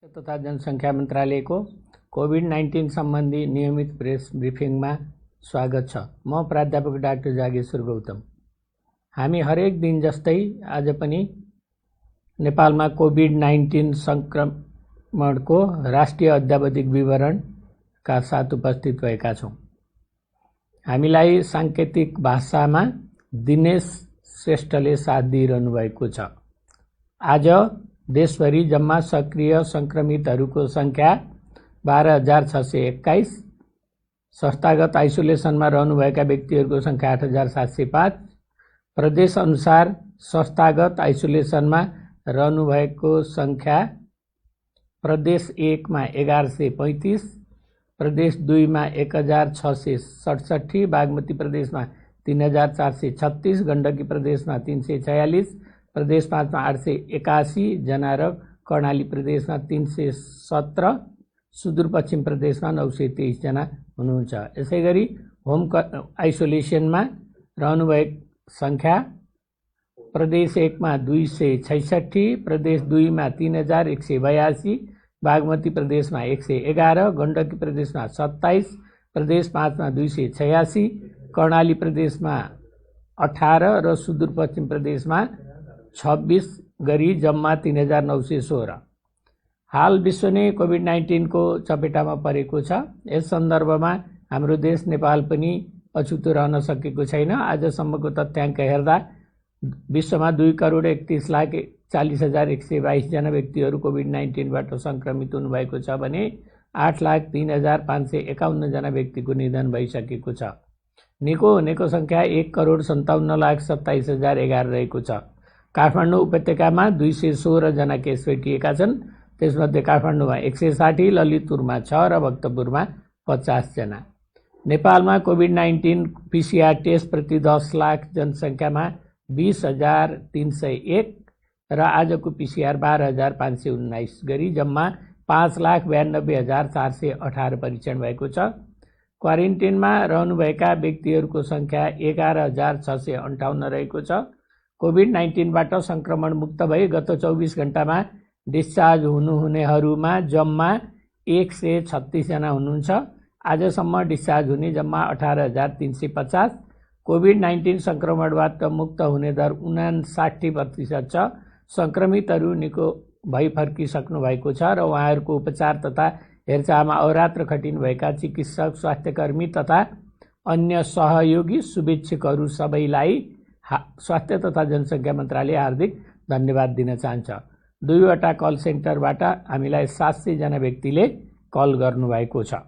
तथा जनसङ्ख्या मन्त्रालयको कोभिड-19 सम्बन्धी नियमित प्रेस ब्रिफिङमा स्वागत छ। म प्राध्यापक डाक्टर जागेश्वर गौतम। हामी हरेक दिन जस्तै आज पनि नेपालमा कोभिड-19 संक्रमणको राष्ट्रिय अद्यावधिक विवरणका साथ उपस्थित भएका छौँ। हामीलाई साङ्केतिक भाषामा दिनेश श्रेष्ठले साथ दिइरहनु भएको छ। आज देशभरि जम्मा सक्रिय संक्रमितहरूको संख्या 12,621, संस्थागत आइसोलेसनमा रहनुभएका व्यक्तिहरूको संख्या 8,705, प्रदेश अनुसार संस्थागत आइसोलेसनमा रहनुभएको संख्या प्रदेश 1 मा 1135, प्रदेश 2 मा 1,667, बागमती प्रदेशमा 3,436, गण्डकी प्रदेशमा 346, प्रदेश 5 मा 881 जना र कर्णाली प्रदेशमा 317, सुदूरपश्चिम प्रदेशमा 923 जना हुनुहुन्छ। यसैगरी होम आइसोलेसनमा रहनुभएको संख्या प्रदेश 1 मा 266, प्रदेश 2 मा 3,182, बागमती प्रदेशमा 111, गण्डकी प्रदेशमा 27, प्रदेश 5 मा 286, कर्णाली प्रदेशमा 18 र सुदूरपश्चिम प्रदेशमा 26 गरी जम्मा 3,916। हाल विश्व नै कोभिड-19 को चपेटामा परेको छ। यस सन्दर्भमा हाम्रो देश नेपाल पनि अछुतो रहन सकेको छैन। आजसम्मको तथ्याङ्क हेर्दा विश्वमा 2,41,40,122 जना व्यक्तिहरू कोभिड-19बाट सङ्क्रमित हुनुभएको छ भने 8,03,551 जना व्यक्तिको निधन भइसकेको छ। निको हुनेको संख्या 1,57,27,011 रहेको छ। काठमाडौँ उपत्यकामा 216 जना केस भेटिएका छन्। त्यसमध्ये काठमाडौँमा 160, ललितपुरमा 6 र भक्तपुरमा 50 जना। नेपालमा कोभिड-19 पीसीआर टेस्ट प्रति 10 लाख जनसङ्ख्यामा 20,301 र आजको पीसीआर 12,519 गरी जम्मा 5,92,418 परीक्षण भएको छ। क्वारेन्टिनमा रहनुभएका व्यक्तिहरूको संख्या 11,658 रहेको छ। कोभिड-19बाट संक्रमण मुक्त भई गत 24 घण्टामा डिस्चार्ज हुनुहुनेहरूमा जम्मा 136 जना हुनुहुन्छ। आजसम्म डिस्चार्ज हुने जम्मा 18,350। कोभिड-19 संक्रमणबाट मुक्त हुने दर 59% छ। संक्रमितहरू निको भई फर्किसक्नु भएको छ र उहाँहरूको उपचार तथा हेरचाहमा अहोरात्र खटिनुभएका चिकित्सक, स्वास्थ्यकर्मी तथा अन्य सहयोगी शुभेच्छुकहरू सबैलाई स्वास्थ्य तथा जनसङ्ख्या मन्त्रालय हार्दिक धन्यवाद दिन चाहन्छ। 2वटा कल सेन्टरबाट हामीलाई 700 जना व्यक्तिले कल गर्नुभएको छ।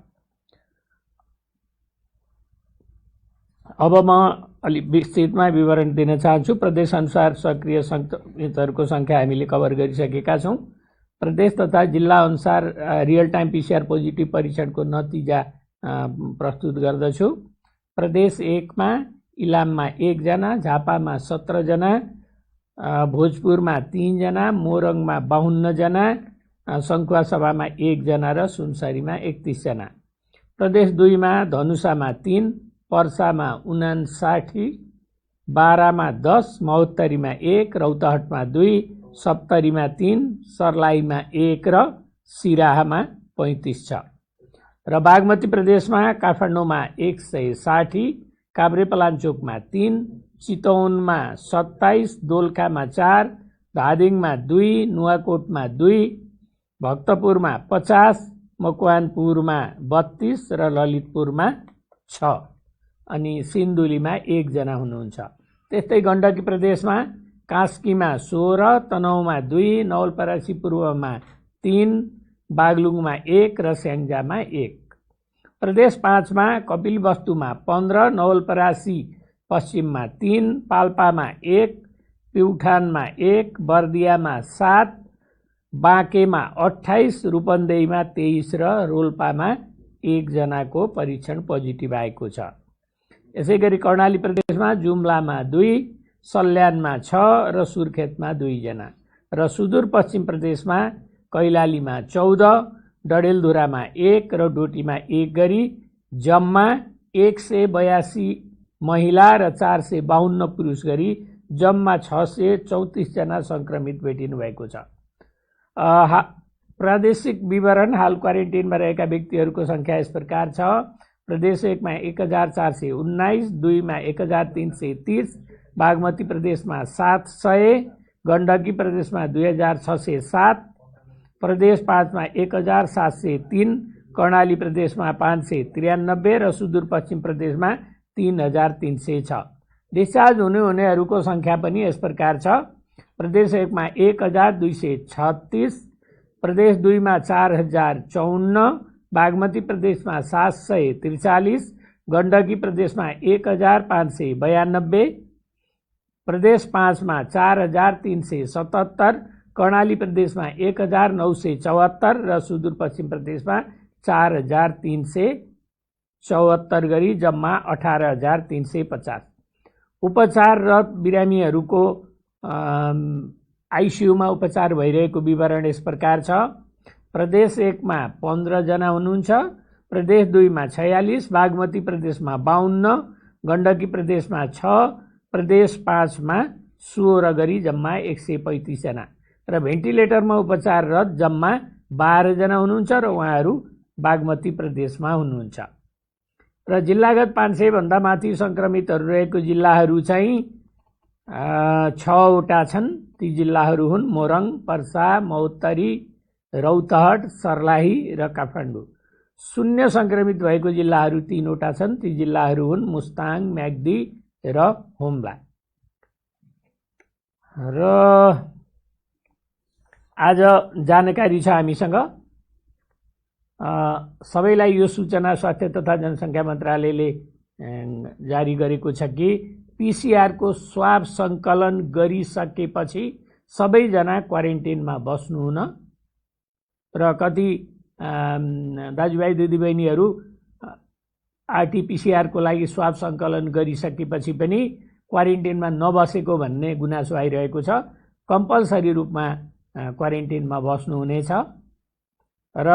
अब म अलि विस्तृतमा विवरण दिन चाहन्छु। प्रदेश अनुसार सक्रिय संक्रमितहरूको संख्या हामीले कभर गरिसकेका छौँ। प्रदेश तथा जिल्ला अनुसार रियल टाइम पीसीआर पोजिटिभ परीक्षणको नतिजा प्रस्तुत गर्दछु। प्रदेश 1 मा इलाममा 1 जना, झापामा 17 जना, भोजपुरमा 3 जना, मोरङमा 52 जना, सङ्खुवासभामा 1 जना र सुनसरीमा 31 जना। प्रदेश 2 मा धनुषामा 3, पर्सामा 59, बारामा 10, महोत्तरीमा 1, रौतहटमा 2, सप्तरीमा 3, सर्लाहीमा 1 र सिराहामा 35 छ। र बागमती प्रदेशमा काठमाडौँमा 160, काभ्रेपलाञ्चोकमा 3, चितवनमा 27, दोलखामा 4, धादिङमा 2, नुवाकोटमा 2, भक्तपुरमा 50, मकवानपुरमा 32 र ललितपुरमा 6 अनि सिन्धुलीमा 1 जना हुनुहुन्छ। त्यस्तै गण्डकी प्रदेशमा कास्कीमा 16, तनहुँमा 2, नवलपरासी पूर्वमा 3, बागलुङमा 1 र स्याङ्जामा 1। प्रदेश 5 मा कपिलवस्तुमा 15, नवलपरासी पश्चिममा 3, पाल्पामा 1, प्युठानमा 1, बर्दियामा 7, बाँकेमा 28, रूपन्देहीमा 23 र रोल्पामा 1 जनाको परीक्षण पोजिटिभ आएको छ। यसैगरी कर्णाली प्रदेशमा जुम्लामा 2, सल्यानमा 6 र सुर्खेतमा 2 जना र सुदूरपश्चिम प्रदेशमा कैलालीमा 14, डडेलधुरामा 1 र डोटीमा 1 गरी जम्मा 182 महिला र 452 पुरुष गरी जम्मा 634 जना संक्रमित भेटिनु भएको छ। प्रादेशिक विवरण हाल क्वारेन्टाइनमा रहेका व्यक्तिहरूको सङ्ख्या यस प्रकार छ। प्रदेश 1 मा 1419, 2 मा 1330, बागमती प्रदेशमा 700, गण्डकी प्रदेशमा 2607, प्रदेश 5 मा 1703, कर्णाली प्रदेशमा 593 र सुदूरपश्चिम प्रदेशमा 3306। डिस्चार्ज हुनेहरूको सङ्ख्या पनि यस प्रकार छ। प्रदेश 1 मा 1236, प्रदेश 2 मा 4054, बागमती प्रदेशमा 743, गण्डकी प्रदेशमा 1592, प्रदेश 5 मा 4377, कर्णाली प्रदेशमा 1974 र सुदूरपश्चिम प्रदेशमा 4374 गरी जम्मा 18350। उपचाररत बिरामीहरूको आइसियुमा उपचार भइरहेको विवरण यस प्रकार छ। प्रदेश 1 मा 15 जना हुनुहुन्छ, प्रदेश 2 मा 46, बागमती प्रदेशमा 52, गण्डकी प्रदेशमा 6, प्रदेश 5 मा 16 गरी जम्मा 135 जना र भेन्टिलेटरमा उपचाररत जम्मा 12 जना हुनुहुन्छ र उहाँहरू बागमती प्रदेशमा हुनुहुन्छ। र जिल्लागत 500 भन्दा माथि सङ्क्रमितहरू रहेको जिल्लाहरू चाहिँ 6वटा छन्। ती जिल्लाहरू हुन् मोरङ, पर्सा, महोत्तरी, रौतहट, सर्लाही र काठमाडौँ। शून्य सङ्क्रमित भएको जिल्लाहरू 3वटा छन्। ती जिल्लाहरू हुन् मुस्ताङ, म्याग्दी र हुम्ला। र आज जानकारी छ हामीसँग। सबैलाई यो सूचना स्वास्थ्य तथा जनसङ्ख्या मन्त्रालयले जारी गरेको छ कि पिसिआरको स्वाब सङ्कलन गरिसकेपछि सबैजना क्वारेन्टाइनमा बस्नुहुन। र कति दाजुभाइ दिदीबहिनीहरू आरटिपिसिआरको लागि स्वाब सङ्कलन गरिसकेपछि पनि क्वारेन्टाइनमा नबसेको भन्ने गुनासो आइरहेको छ। कम्पलसरी रूपमा क्वारेन्टाइनमा बस्नुहुनेछ। र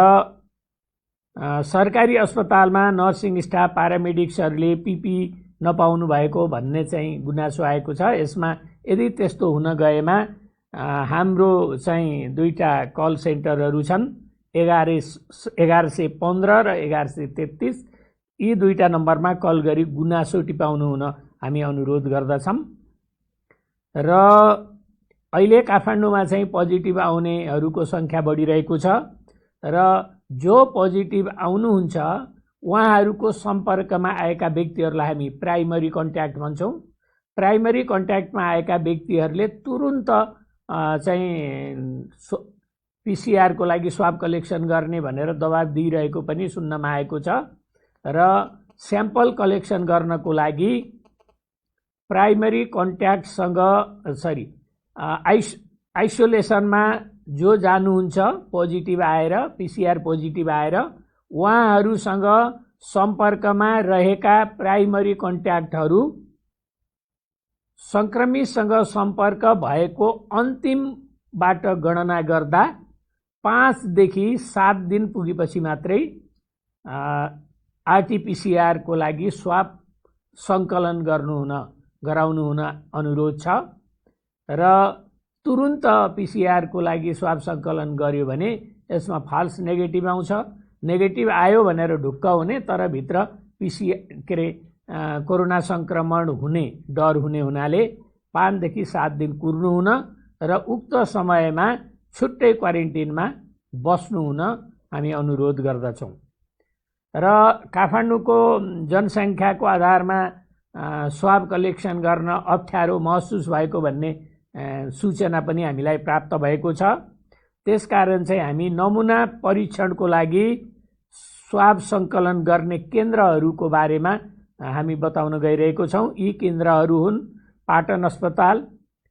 सरकारी अस्पतालमा नर्सिङ स्टाफ, प्यारामेडिक्सहरूले पिपी नपाउनु भएको भन्ने चाहिँ गुनासो आएको छ। यसमा यदि त्यस्तो हुन गएमा हाम्रो चाहिँ 2टा कल सेन्टरहरू छन्, 1115 र 1133। यी 2टा नम्बरमा कल गरी गुनासो टिपाउनु हुन हामी अनुरोध गर्दछौँ। र अहिले काठमाडौँमा चाहिँ पोजिटिभ आउनेहरूको सङ्ख्या बढिरहेको छ र जो पोजिटिभ आउनुहुन्छ उहाँहरूको सम्पर्कमा आएका व्यक्तिहरूलाई हामी प्राइमरी कन्ट्याक्ट भन्छौँ। प्राइमरी कन्ट्याक्टमा आएका व्यक्तिहरूले तुरुन्त चाहिँ पिसिआरको लागि स्वाब कलेक्सन गर्ने भनेर दबाब दिइरहेको पनि सुन्नमा आएको छ। र स्याम्पल कलेक्सन गर्नको लागि प्राइमरी कन्ट्याक्टसँग आइसोलेसनमा जो जानुहुन्छ पोजिटिभ आएर, पिसिआर पोजिटिभ आएर, उहाँहरूसँग सम्पर्कमा रहेका प्राइमरी कन्ट्याक्टहरू सङ्क्रमितसँग सम्पर्क भएको अन्तिमबाट गणना गर्दा 5 देखि 7 दिन पुगेपछि मात्रै आरटिपिसिआरको लागि स्वाब सङ्कलन गराउनु हुन अनुरोध छ। र तुरुन्त पिसिआरको लागि स्वाब सङ्कलन गर्यो भने यसमा फाल्स नेगेटिभ आउँछ। नेगेटिभ आयो भनेर ढुक्क हुने, तर भित्र कोरोना सङ्क्रमण हुने डर हुने हुनाले 5 देखि 7 दिन कुर्नु हुन र उक्त समयमा छुट्टै क्वारेन्टाइनमा बस्नु हुन हामी अनुरोध गर्दछौँ। र काठमाडौँको जनसङ्ख्याको आधारमा स्वाब कलेक्सन गर्न अप्ठ्यारो महसुस भएको भन्ने सूचना पनि हामीलाई प्राप्त भएको छ। त्यसकारण चाहिँ हामी नमुना परीक्षणको लागि स्वाब सङ्कलन गर्ने केन्द्रहरूको बारेमा हामी बताउन गइरहेको छौँ। यी केन्द्रहरू हुन् पाटन अस्पताल,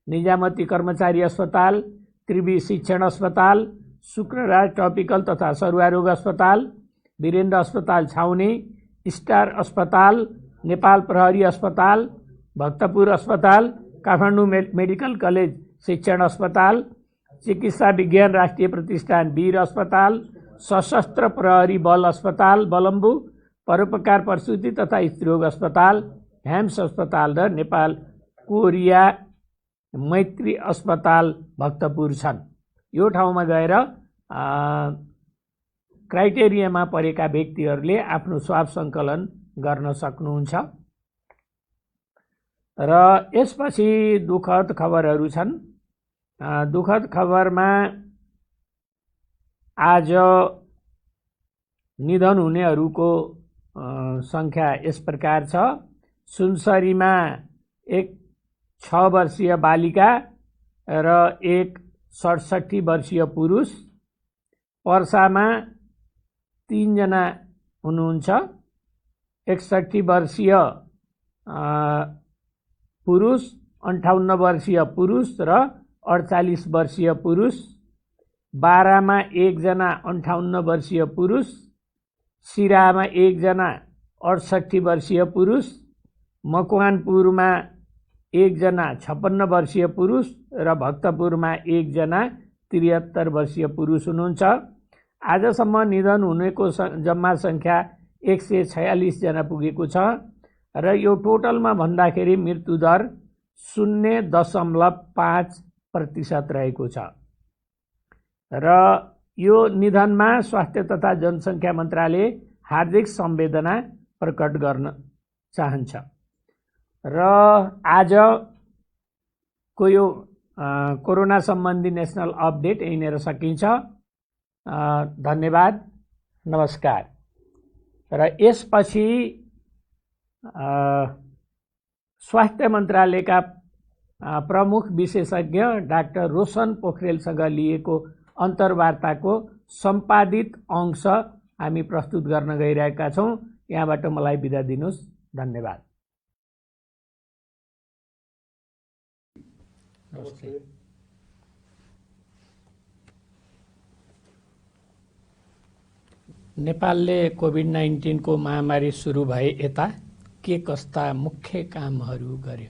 निजामती कर्मचारी अस्पताल, त्रिवी शिक्षण अस्पताल, शुक्रराज ट्रपिकल तथा सरुवा रोग अस्पताल, वीरेन्द्र अस्पताल छाउनी, स्टार अस्पताल, नेपाल प्रहरी अस्पताल, भक्तपुर अस्पताल, काठमाडौँ मेडिकल कलेज शिक्षण अस्पताल, चिकित्सा विज्ञान राष्ट्रिय प्रतिष्ठान वीर अस्पताल, सशस्त्र प्रहरी बल अस्पताल बलम्बु, परोपकार प्रसुति तथा स्त्रीरोग अस्पताल, ह्याम्स अस्पताल र नेपाल कोरिया मैत्री अस्पताल भक्तपुर छन्। यो ठाउँमा गएर क्राइटेरियामा परेका व्यक्तिहरूले आफ्नो स्वाब सङ्कलन गर्न सक्नुहुन्छ। र यसपछि दुःखद खबरहरू छन्। दुःखद खबरमा आज निधन हुनेहरूको सङ्ख्या यस प्रकार छ। सुनसरीमा एक 6 वर्षीय बालिका र एक 67 वर्षीय पुरुष, पर्सामा 3 जना हुनुहुन्छ, 61 वर्षीय पुरुष, 58 वर्षीय पुरुष र 48 वर्षीय पुरुष, बारामा 1 जना 58 वर्षीय पुरुष, सिराहामा 1 जना 68 वर्षीय पुरुष, मकवानपुरमा 1 जना 56 वर्षीय पुरुष र भक्तपुरमा 1 जना 73 वर्षीय पुरुष हुनुहुन्छ। आजसम्म निधन हुनेको जम्मा सङ्ख्या 146 जना पुगेको छ र यो टोटलमा भन्दाखेरि मृत्युदर 0.5% रहेको छ। र यो निधनमा स्वास्थ्य तथा जनसङ्ख्या मन्त्रालय हार्दिक संवेदना प्रकट गर्न चाहन्छ। र आजको यो कोरोना सम्बन्धी नेसनल अपडेट यहीँनिर सकिन्छ। धन्यवाद, नमस्कार। र यसपछि स्वास्थ्य मन्त्रालयका प्रमुख विशेषज्ञ डाक्टर रोशन पोखरेलसँग लिएको अन्तर्वार्ताको सम्पादित अंश हामी प्रस्तुत गर्न गइरहेका छौँ। यहाँबाट मलाई बिदा दिनुहोस्। धन्यवाद। नेपालले कोभिड-19 को महामारी सुरु भए यता के कस्ता मुख्य कामहरू गर्यो?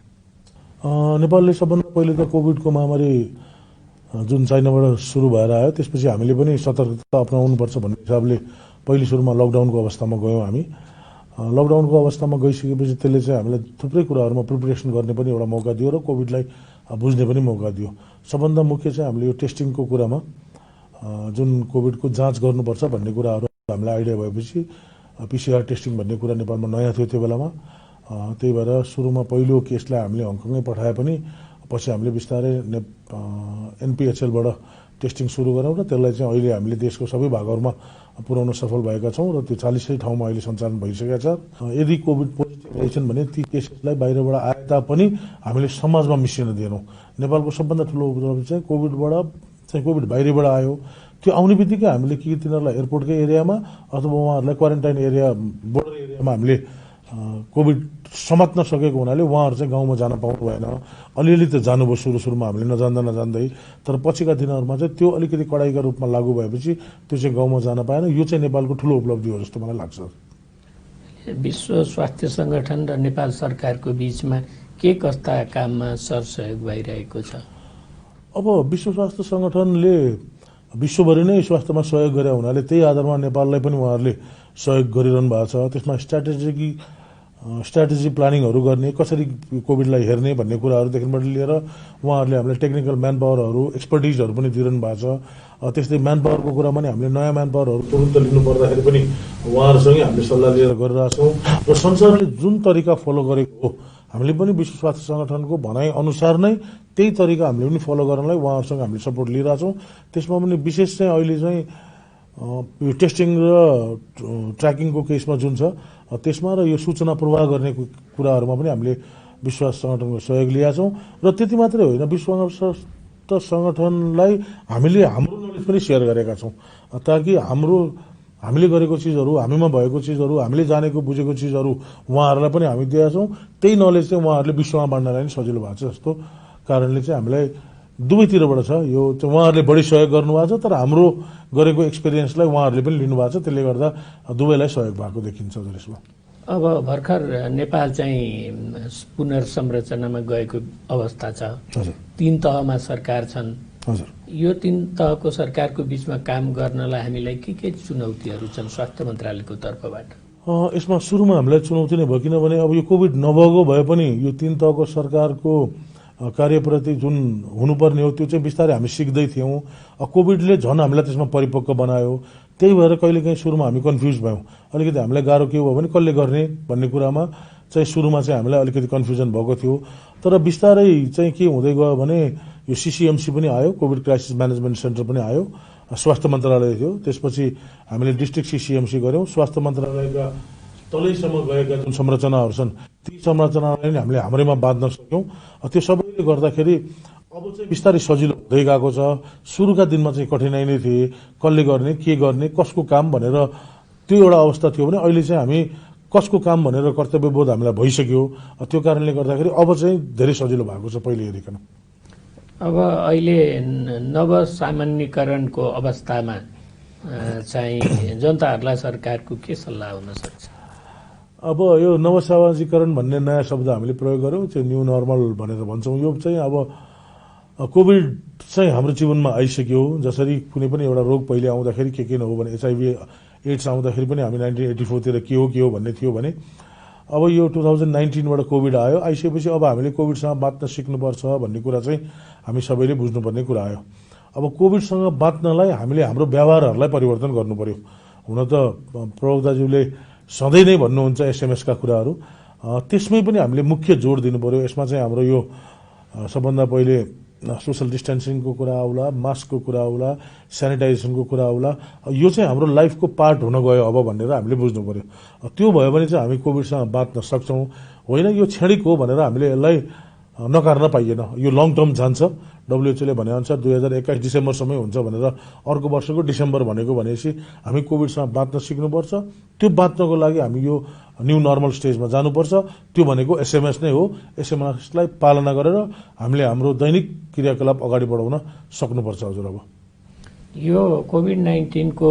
नेपालले सबभन्दा पहिले त कोभिडको महामारी जुन चाइनाबाट सुरु भएर आयो त्यसपछि हामीले पनि सतर्कता अपनाउनुपर्छ भन्ने हिसाबले पहिलो सुरुमा लकडाउनको अवस्थामा गयौँ। हामी लकडाउनको अवस्थामा गइसकेपछि त्यसले चाहिँ हामीलाई थुप्रै कुराहरूमा प्रिपरेसन गर्ने पनि एउटा मौका दियो र कोभिडलाई बुझ्ने पनि मौका दियो। सबभन्दा मुख्य चाहिँ हामीले यो टेस्टिङको कुरामा जुन कोभिडको जाँच गर्नुपर्छ भन्ने कुराहरू हामीलाई आइडिया भएपछि PCR टेस्टिङ भन्ने कुरा नेपालमा नयाँ थियो त्यो बेलामा। त्यही भएर सुरुमा पहिलो केसलाई हामीले हङकङै पठाए पनि पछि हामीले बिस्तारै NPHLबाट टेस्टिङ सुरु गऱ्यौँ र त्यसलाई चाहिँ अहिले हामीले देशको सबै भागहरूमा पुर्याउन सफल भएका छौँ र त्यो 40 ठाउँमा अहिले सञ्चालन भइसकेका छ। यदि कोभिड पोजिटिभ रहेछन् भने ती केसलाई बाहिरबाट आए तापनि हामीले समाजमा मिसिन दिएनौँ। नेपालको सबभन्दा ठुलो उपलब्धि चाहिँ कोभिड बाहिरबाट आयो त्यो आउने बित्तिकै हामीले कि तिनीहरूलाई एयरपोर्टकै एरियामा अथवा उहाँहरूलाई क्वारेन्टाइन एरिया बोर्डर एरियामा हामीले कोभिड समात्न सकेको हुनाले उहाँहरू चाहिँ गाउँमा जान पाउनु भएन। अलिअलि त जानुभयो सुरुमा हामीले नजान्दै, तर पछिका दिनहरूमा चाहिँ त्यो अलिकति कडाइका रूपमा लागू भएपछि त्यो चाहिँ गाउँमा जान पाएन। यो चाहिँ नेपालको ठुलो उपलब्धि हो जस्तो मलाई लाग्छ। विश्व स्वास्थ्य सङ्गठन र नेपाल सरकारको बीचमा के कस्ता काममा सरसहयोग भइरहेको छ? अब विश्व स्वास्थ्य सङ्गठनले विश्वभरि नै स्वास्थ्यमा सहयोग गरे हुनाले त्यही आधारमा नेपाललाई पनि उहाँहरूले सहयोग गरिरहनु भएको छ। त्यसमा स्ट्राटेजी प्लानिङहरू गर्ने, कसरी कोभिडलाई हेर्ने भन्ने कुराहरूदेखिबाट लिएर उहाँहरूले हामीलाई टेक्निकल म्यान पावरहरू, एक्सपर्टिजहरू पनि दिइरहनु भएको छ। त्यस्तै म्यान पावरको कुरामा पनि हामीले नयाँ म्यान पावरहरू तुरुन्त लिनु पर्दाखेरि पनि उहाँहरूसँगै हामीले सल्लाह लिएर गरिरहेछौँ र संसारले जुन तरिका फलो गरेको हो हामीले पनि विश्व स्वास्थ्य सङ्गठनको भनाइ अनुसार नै त्यही तरिका हामीले पनि फलो गर्नलाई उहाँहरूसँग हामीले सपोर्ट लिइरहेछौँ। त्यसमा पनि विशेष चाहिँ अहिले चाहिँ यो टेस्टिङ र ट्र्याकिङको केसमा जुन छ त्यसमा र यो सूचना प्रवाह गर्ने कुराहरूमा पनि हामीले विश्व स्वास्थ्य सङ्गठनको सहयोग लिएका छौँ। र त्यति मात्रै होइन, विश्व स्वास्थ्य सङ्गठनलाई हामीले हाम्रो नलेज पनि सेयर गरेका छौँ ताकि हामीले गरेको चिजहरू, हामीमा भएको चिजहरू, हामीले जानेको बुझेको चिजहरू उहाँहरूलाई पनि हामी दिएका छौँ। त्यही नलेज चाहिँ उहाँहरूले विश्वमा बाँड्नलाई पनि सजिलो भएको छ। जस्तो कारणले चाहिँ हामीलाई दुवैतिरबाट छ। यो चाहिँ उहाँहरूले बढी सहयोग गर्नुभएको छ, तर हाम्रो गरेको एक्सपिरियन्सलाई उहाँहरूले पनि लिनुभएको छ। त्यसले गर्दा दुवैलाई सहयोग भएको देखिन्छ यसमा। अब भर्खर नेपाल चाहिँ पुनर्संरचनामा गएको अवस्था छ। 3 तहमा सरकार छन्। हजुर, यो 3 तहको सरकारको बीचमा काम गर्नलाई हामीलाई के चुनौतीहरू छन् स्वास्थ्य मन्त्रालयको तर्फबाट? यसमा सुरुमा हामीलाई चुनौती नै भयो, किनभने अब यो कोभिड नभएको भए पनि यो 3 तहको सरकारको कार्यप्रति जुन हुनुपर्ने हो त्यो चाहिँ बिस्तारै हामी सिक्दै थियौँ। कोभिडले झन् हामीलाई त्यसमा परिपक्व बनायो। त्यही भएर कहिलेकाहीँ सुरुमा हामी कन्फ्युज भयौँ। अलिकति हामीलाई गाह्रो के भयो भने कसले गर्ने भन्ने कुरामा चाहिँ सुरुमा चाहिँ हामीलाई अलिकति कन्फ्युजन भएको थियो। तर बिस्तारै चाहिँ के हुँदै गयो भने यो सिसिएमसी पनि आयो, कोभिड क्राइसिस म्यानेजमेन्ट सेन्टर पनि आयो, स्वास्थ्य मन्त्रालय थियो। त्यसपछि हामीले डिस्ट्रिक्ट सिसिएमसी गऱ्यौँ। स्वास्थ्य मन्त्रालयका तलैसम्म गएका जुन संरचनाहरू छन् ती संरचनालाई नै हामीले हाम्रैमा बाँध्न सक्यौँ। त्यो सबैले गर्दाखेरि अब चाहिँ बिस्तारै सजिलो हुँदै गएको छ। सुरुका दिनमा चाहिँ कठिनाइ नै थिए, कसले गर्ने, के गर्ने, कसको काम भनेर त्यो एउटा अवस्था थियो भने अहिले चाहिँ हामी कसको काम भनेर कर्तव्यबोध हामीलाई भइसक्यो। त्यो कारणले गर्दाखेरि अब चाहिँ धेरै सजिलो भएको छ पहिले हेरिकन। अब अहिले नवसामान्यीकरणको अवस्थामा चाहिँ जनताहरूलाई सरकारको के सल्लाह हुन सक्छ? अब यो नवसामाजिकरण भन्ने नयाँ शब्द हामीले प्रयोग गऱ्यौँ, त्यो न्यू नर्मल भनेर भन्छौँ। यो चाहिँ अब कोभिड चाहिँ हाम्रो जीवनमा आइसक्यो। जसरी कुनै पनि एउटा रोग पहिले आउँदाखेरि के नहो भने HIV एड्स आउँदाखेरि पनि हामी 1984 तिर के हो भन्ने थियो भने अब यो 2019बाट कोभिड आयो। आइसकेपछि अब हामीले कोभिडसँग बाँच्न सिक्नुपर्छ भन्ने कुरा चाहिँ हामी सबैले बुझ्नुपर्ने कुरा आयो। अब कोभिडसँग बाँच्नलाई हामीले हाम्रो व्यवहारहरूलाई परिवर्तन गर्नु पर्यो। हुन त प्रवक्ताज्यूले सधैँ नै भन्नुहुन्छ SMS का कुराहरू, त्यसमै पनि हामीले मुख्य जोड दिनु पर्यो। यसमा चाहिँ हाम्रो यो सबभन्दा पहिले सोशल डिस्टेन्सिङको कुरा आउला, मास्कको कुरा आउला, सेनिटाइजेसनको कुरा आउला। यो चाहिँ हाम्रो लाइफको पार्ट हुन गयो अब भनेर हामीले बुझ्नु पर्यो। त्यो भयो भने चाहिँ हामी कोभिडसँग बाँच्न सक्छौँ। होइन यो क्षणिक हो भनेर हामीले यसलाई नकार्न पाइएन। यो लङ टर्म जान्छ। WHO ले भनेअनुसार 2021 डिसेम्बरसम्मै हुन्छ भनेर अर्को वर्षको डिसेम्बर भनेको भनेपछि हामी कोभिडसँग बाँच्न सिक्नुपर्छ। त्यो बाँच्नको लागि हामी यो न्यू नर्मल स्टेजमा जानुपर्छ। त्यो भनेको SMS नै हो। SMS लाई पालना गरेर हामीले हाम्रो दैनिक क्रियाकलाप अगाडि बढाउन सक्नुपर्छ हजुर। अब यो कोभिड-19 को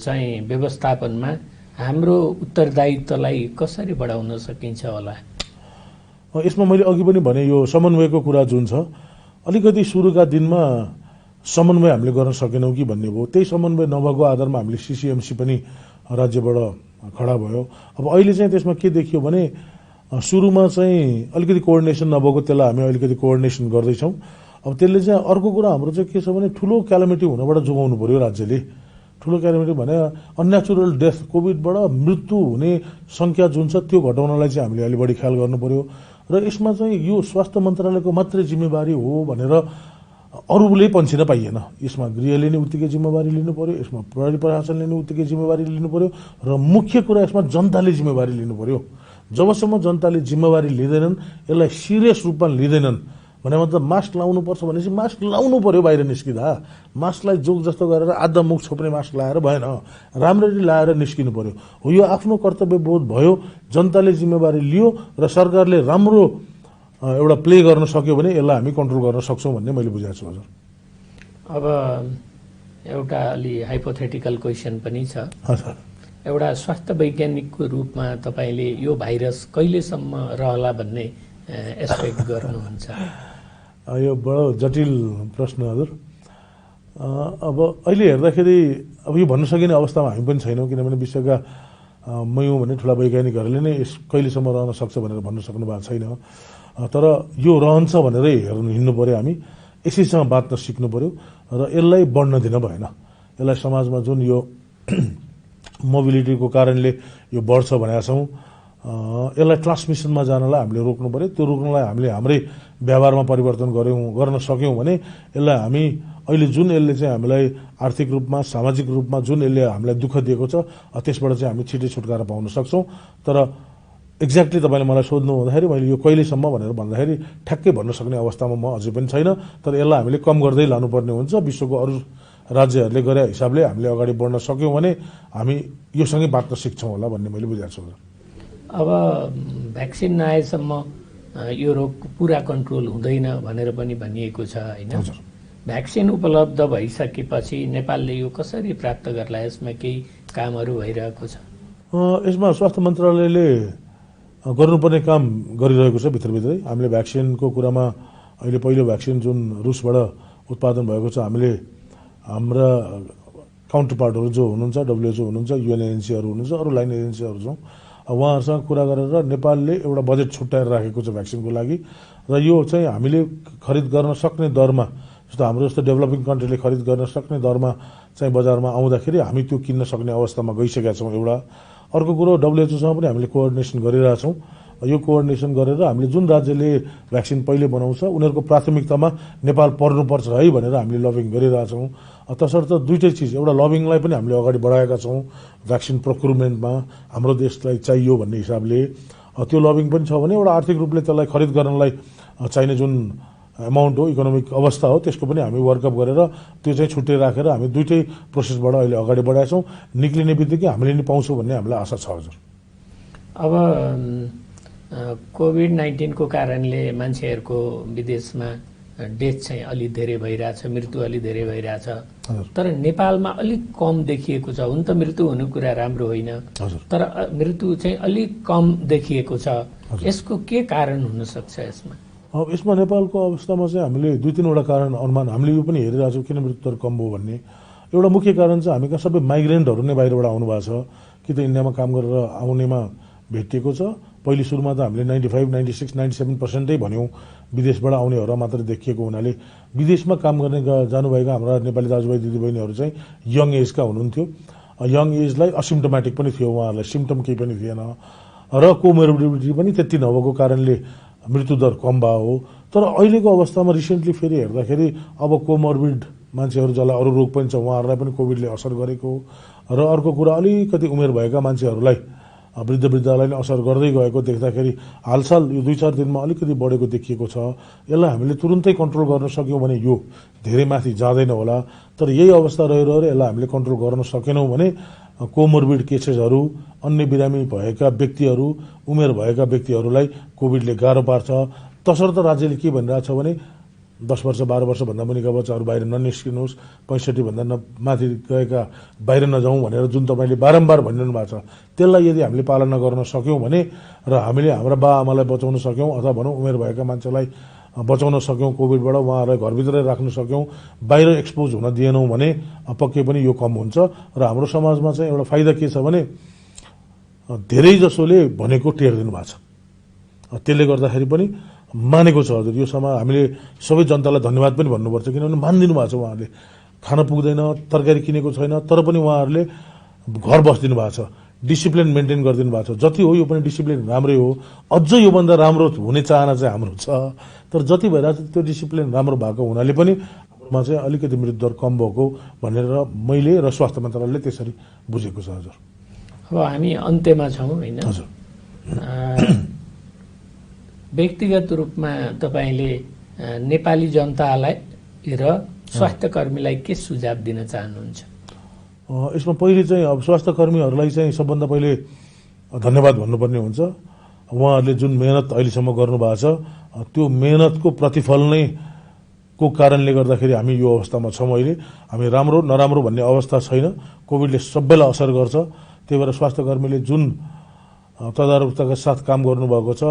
चाहिँ व्यवस्थापनमा हाम्रो उत्तरदायित्वलाई कसरी बढाउन सकिन्छ होला? यसमा मैले अघि पनि भने यो समन्वयको कुरा जुन छ, अलिकति सुरुका दिनमा समन्वय हामीले गर्न सकेनौँ कि भन्ने भयो। त्यही समन्वय नभएको आधारमा हामीले सिसिएमसी पनि राज्यबाट खडा भयो। अब अहिले चाहिँ त्यसमा के देखियो भने सुरुमा चाहिँ अलिकति कोअर्डिनेसन नभएको, त्यसलाई हामी अलिकति कोअर्डिनेसन गर्दैछौँ। अब त्यसले चाहिँ अर्को कुरा हाम्रो चाहिँ के छ भने ठुलो क्यालामिटी हुनबाट जोगाउनु पर्यो राज्यले। ठुलो क्यालामिटी भने अननेचुरल डेथ, कोभिडबाट मृत्यु हुने सङ्ख्या जुन छ त्यो घटाउनलाई चाहिँ हामीले अलि बढी ख्याल गर्नु पर्यो। र यसमा चाहिँ यो स्वास्थ्य मन्त्रालयको मात्रै जिम्मेवारी हो भनेर अरूले पन्छिन पाइएन। यसमा गृहले नै उत्तिकै जिम्मेवारी लिनु पर्यो, यसमा प्रहरी प्रशासनले नै उत्तिकै जिम्मेवारी लिनु पर्यो र मुख्य कुरा यसमा जनताले जिम्मेवारी लिनु पर्यो। जबसम्म जनताले जिम्मेवारी लिँदैनन्, यसलाई सिरियस रूपमा लिँदैनन् भने मतलब मास्क लाउनुपर्छ भनेपछि मास्क लाउनु पर्यो बाहिर निस्किँदा। मास्कलाई जोग जस्तो गरेर आधा मुख छोप्ने मास्क लाएर भएन, राम्ररी लाएर निस्किनु पर्यो। हो यो आफ्नो कर्तव्यबोध भयो, जनताले जिम्मेवारी लियो र सरकारले राम्रो एउटा प्ले गर्न सक्यो भने यसलाई हामी कन्ट्रोल गर्न सक्छौँ भन्ने मैले बुझाएको छु हजुर। अब एउटा अलि हाइपोथेटिकल क्वेसन पनि छ। हजुर, एउटा स्वास्थ्य वैज्ञानिकको रूपमा तपाईँले यो भाइरस कहिलेसम्म रहला भन्ने एक्सपेक्ट गर्नुहुन्छ? यो बडो जटिल प्रश्न हजुर। अब अहिले हेर्दाखेरि अब यो भन्न सकिने अवस्थामा हामी पनि छैनौँ, किनभने विश्वका मयौँ भने ठुला वैज्ञानिकहरूले नै यस कहिलेसम्म रहन सक्छ भनेर भन्न सक्नु भएको छैन। तर यो रहन्छ भनेरै हिँड्नु पर्यो। हामी यसैसँग बाँच्न सिक्नु पर्यो र यसलाई बढ्न दिन भएन। यसलाई समाजमा जुन यो मोबिलिटीको कारणले यो बढ्छ भनेका छौँ, यसलाई ट्रान्समिसनमा जानलाई हामीले रोक्नु पर्यो। त्यो रोक्नलाई हामीले हाम्रै व्यवहारमा परिवर्तन गर्न सक्यौँ भने यसलाई हामी अहिले जुन यसले चाहिँ हामीलाई आर्थिक रूपमा, सामाजिक रूपमा जुन यसले हामीलाई दुःख दिएको छ त्यसबाट चाहिँ हामी छिटै छुटकारा पाउन सक्छौँ। तर एक्ज्याक्टली तपाईँले मलाई सोध्नु हुँदाखेरि मैले यो कहिलेसम्म भनेर भन्दाखेरि ठ्याक्कै भन्न सक्ने अवस्थामा म अझै पनि छैन। तर यसलाई हामीले कम गर्दै लानुपर्ने हुन्छ। विश्वको अरू राज्यहरूले गरे हिसाबले हामीले अगाडि बढ्न सक्यौँ भने हामी योसँगै बाँच्न सिक्छौँ होला भन्ने मैले बुझाएको छु। अब भ्याक्सिन नआएसम्म यो रोग पुरा कन्ट्रोल हुँदैन भनेर पनि भनिएको छ होइन? भ्याक्सिन उपलब्ध भइसकेपछि नेपालले यो कसरी प्राप्त गर्ला? यसमा केही कामहरू भइरहेको छ? यसमा स्वास्थ्य मन्त्रालयले गर्नुपर्ने काम गरिरहेको छ भित्रभित्रै। हामीले भ्याक्सिनको कुरामा अहिले पहिलो भ्याक्सिन जुन रुसबाट उत्पादन भएको छ, हामीले हाम्रा काउन्टर पार्टहरू जो हुनुहुन्छ, WHO हुनुहुन्छ, UN एजेन्सीहरू हुनुहुन्छ, अरू लाइन एजेन्सीहरू छौँ, उहाँहरूसँग कुरा गरेर नेपालले एउटा बजेट छुट्याएर राखेको छ भ्याक्सिनको लागि र यो चाहिँ हामीले खरिद गर्न सक्ने दरमा जस्तो हाम्रो जस्तो डेभलपिङ कन्ट्रीले खरिद गर्न सक्ने दरमा चाहिँ बजारमा आउँदाखेरि हामी त्यो किन्न सक्ने अवस्थामा गइसकेका छौँ एउटा। अर्को कुरो WHO सँग पनि हामीले कोअर्डिनेसन गरिरहेछौँ। यो कोअर्डिनेसन गरेर हामीले जुन राज्यले भ्याक्सिन पहिले बनाउँछ उनीहरूको प्राथमिकतामा नेपाल पर्नुपर्छ है भनेर हामीले लबिङ गरिरहेछौँ। तसर्थ दुईटै चिज, एउटा लबिङलाई पनि हामीले अगाडि बढाएका छौँ भ्याक्सिन प्रोक्युरमेन्टमा हाम्रो देशलाई चाहियो भन्ने हिसाबले। त्यो लबिङ पनि छ भने एउटा आर्थिक रूपले त्यसलाई खरिद गर्नलाई चाहिने जुन एमाउन्ट हो, इकोनोमिक अवस्था हो, त्यसको पनि हामी वर्कअप गरेर त्यो चाहिँ छुट्टै राखेर हामी दुईटै प्रोसेसबाट अहिले अगाडि बढाएका छौँ। निक्लिने बित्तिकै हामीले नि पाउँछौँ भन्ने हामीलाई आशा छ। हजुर, अब कोभिड-19 कारणले मान्छेहरूको विदेशमा डेथ चाहिँ अलि धेरै भइरहेछ, मृत्यु अलि धेरै भइरहेछ, तर नेपालमा अलिक कम देखिएको छ। हुन त मृत्यु हुनु कुरा राम्रो होइन, तर मृत्यु चाहिँ अलिक कम देखिएको छ। यसको के कारण हुन सक्छ यसमा? अब यसमा नेपालको अवस्थामा चाहिँ हामीले दुई तीनवटा कारण अनुमान हामीले यो पनि हेरिरहेछौँ किन मृत्यु दर कम भयो भन्ने। एउटा मुख्य कारण चाहिँ हामी कहाँ सबै माइग्रेन्टहरू नै बाहिरबाट आउनु भएको छ, कि त इन्डियामा काम गरेर आउनेमा भेटिएको छ। पहिले सुरुमा त हामीले 95, 96, 97% भन्यौँ विदेशबाट आउनेहरू मात्र देखिएको हुनाले विदेशमा काम गर्ने जानुभएका हाम्रा नेपाली दाजुभाइ दिदीबहिनीहरू चाहिँ यङ एजका हुनुहुन्थ्यो। यङ एजलाई असिम्टोमेटिक पनि थियो, उहाँहरूलाई सिम्टम केही पनि थिएन र कोमोर्बिडिटी पनि त्यति नभएको कारणले मृत्युदर कम भयो हो। तर अहिलेको अवस्थामा रिसेन्टली फेरि हेर्दाखेरि अब कोमोर्बिड मान्छेहरू जसलाई अरू रोग पनि छ उहाँहरूलाई पनि कोभिडले असर गरेको र अर्को कुरा अलिकति उमेर भएका मान्छेहरूलाई वृद्धलाई नै असर गर्दै गएको देख्दाखेरि हालसाल यो 2-4 दिनमा अलिकति बढेको देखिएको छ। यसलाई हामीले तुरुन्तै कन्ट्रोल गर्न सक्यौँ भने यो धेरै माथि जाँदैन होला। तर यही अवस्था रहिरह्यो यसलाई हामीले कन्ट्रोल गर्न सकेनौँ भने कोमोर्बिड केसेसहरू, अन्य बिरामी भएका व्यक्तिहरू, उमेर भएका व्यक्तिहरूलाई कोभिडले गाह्रो पार्छ। तसर्थ राज्यले के भनिरहेछ भने 10 वर्ष 12 वर्षभन्दा मुनिका बच्चाहरू बाहिर ननिस्किनुहोस्, 65 भन्दा माथि गएका बाहिर नजाउँ भनेर जुन तपाईँले बारम्बार भनिरहनु भएको छ, त्यसलाई यदि हामीले पालना गर्न सक्यौँ भने र हामीले हाम्रा बाआमालाई बचाउन सक्यौँ अथवा भनौँ उमेर भएका मान्छेलाई बचाउन सक्यौँ कोभिडबाट, उहाँहरूलाई घरभित्रै राख्न सक्यौँ, बाहिर एक्सपोज हुन दिएनौँ भने पक्कै पनि यो कम हुन्छ। र हाम्रो समाजमा चाहिँ एउटा फाइदा के छ भने धेरै जसोले भनेको टेर्दिनु भएको छ, त्यसले गर्दाखेरि पनि मानेको छ। हजुर, यो समय हामीले सबै जनतालाई धन्यवाद पनि भन्नुपर्छ, किनभने मानिदिनु भएको छ। उहाँहरूले खान पुग्दैन, तरकारी किनेको छैन, तर पनि उहाँहरूले घर बसिदिनु भएको छ, डिसिप्लिन मेन्टेन गरिदिनु भएको छ। जति हो यो पनि डिसिप्लिन राम्रै हो, अझ योभन्दा राम्रो हुने चाहना चाहिँ हाम्रो छ। तर जति भइरहेको छ त्यो डिसिप्लिन राम्रो भएको हुनाले पनि हाम्रोमा चाहिँ अलिकति मृत्युदर कम भएको भनेर मैले र स्वास्थ्य मन्त्रालयले त्यसरी बुझेको छ। हजुर, अब हामी अन्त्यमा छौँ होइन? हजुर, व्यक्तिगत रूपमा तपाईँले नेपाली जनतालाई र स्वास्थ्य कर्मीलाई के सुझाव दिन चाहनुहुन्छ? यसमा पहिले चाहिँ अब स्वास्थ्य कर्मीहरूलाई चाहिँ सबभन्दा पहिले धन्यवाद भन्नुपर्ने हुन्छ। उहाँहरूले जुन मेहनत अहिलेसम्म गर्नुभएको छ त्यो मेहनतको प्रतिफल नै को कारणले गर्दाखेरि हामी यो अवस्थामा छौँ। अहिले हामी राम्रो नराम्रो भन्ने अवस्था छैन, कोभिडले सबैलाई असर गर्छ। त्यही भएर स्वास्थ्य कर्मीले जुन तदारुकताका साथ काम गर्नुभएको छ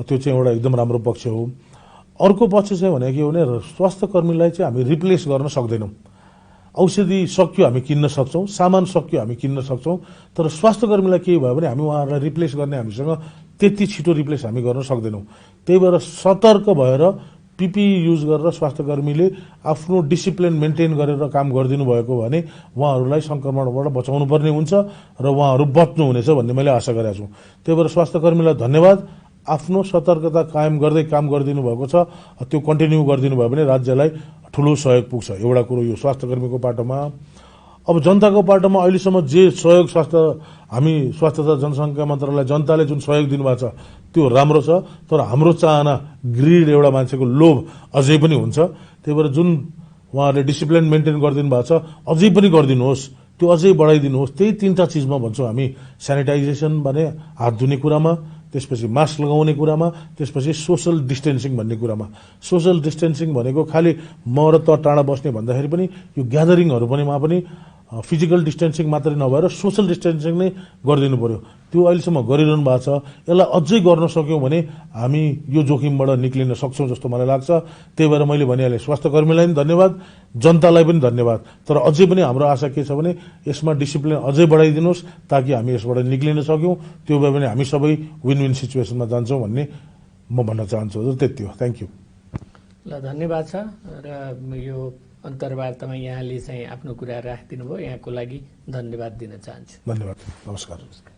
त्यो चाहिँ एउटा एकदम राम्रो पक्ष हो। अर्को पक्ष चाहिँ भनेको के हो भने स्वास्थ्य कर्मीलाई चाहिँ हामी रिप्लेस गर्न सक्दैनौँ। औषधि सक्यो हामी किन्न सक्छौँ, सामान सक्यो हामी किन्न सक्छौँ, तर स्वास्थ्य कर्मीलाई के भयो भने हामी उहाँहरूलाई रिप्लेस गर्ने हामीसँग त्यति छिटो रिप्लेस हामी गर्न सक्दैनौँ। त्यही भएर सतर्क भएर पिपिई युज गरेर स्वास्थ्य कर्मीले आफ्नो डिसिप्लिन मेन्टेन गरेर काम गरिदिनु भएको भने उहाँहरूलाई सङ्क्रमणबाट बचाउनु पर्ने हुन्छ र उहाँहरू बच्नुहुनेछ भन्ने मैले आशा गरेको छु। त्यही भएर स्वास्थ्य कर्मीलाई धन्यवाद। आफ्नो सतर्कता कायम गर्दै काम गरिदिनु भएको छ, त्यो कन्टिन्यू गरिदिनु भयो भने राज्यलाई ठुलो सहयोग पुग्छ। एउटा कुरो यो स्वास्थ्य कर्मीको पाटोमा। अब जनताको पाटोमा अहिलेसम्म जे सहयोग हामी स्वास्थ्य तथा जनसङ्ख्या मन्त्रालय जनताले जुन सहयोग दिनुभएको छ त्यो राम्रो छ। तर हाम्रो चाहना ग्रिड एउटा मान्छेको लोभ अझै पनि हुन्छ। त्यही भएर जुन उहाँहरूले डिसिप्लिन मेन्टेन गरिदिनु भएको छ अझै पनि गरिदिनुहोस्, त्यो अझै बढाइदिनुहोस्। त्यही 3टा चिजमा भन्छौँ हामी, सेनिटाइजेसन भने हात धुने कुरामा, त्यसपछि मास्क लगाउने कुरामा, त्यसपछि सोसल डिस्टेन्सिङ भन्ने कुरामा। सोसल डिस्टेन्सिङ भनेको खालि म र त टाढा बस्ने भन्दाखेरि पनि यो ग्यादरिङहरू पनि फिजिकल डिस्टेन्सिङ मात्रै नभएर सोसल डिस्टेन्सिङ नै गरिदिनु पर्यो। त्यो अहिलेसम्म गरिरहनु भएको छ। यसलाई अझै गर्न सक्यौँ भने हामी यो जोखिमबाट निक्लिन सक्छौँ जस्तो मलाई लाग्छ। त्यही भएर मैले भनिहालेँ, स्वास्थ्यकर्मीलाई पनि धन्यवाद, जनतालाई पनि धन्यवाद। तर अझै पनि हाम्रो आशा के छ भने यसमा डिसिप्लिन अझै बढाइदिनुहोस् ताकि हामी यसबाट निक्लिन सक्यौँ। त्यो भए भने हामी सबै विन विन सिचुएसनमा जान्छौँ भन्ने म भन्न चाहन्छु। हजुर, त्यति हो। Thank you. ल, धन्यवाद छ। र यो अन्तर्वार्तामा यहाँले चाहिँ आफ्नो कुरा राखिदिनु भयो, यहाँको लागि धन्यवाद दिन चाहन्छु। धन्यवाद। नमस्कार।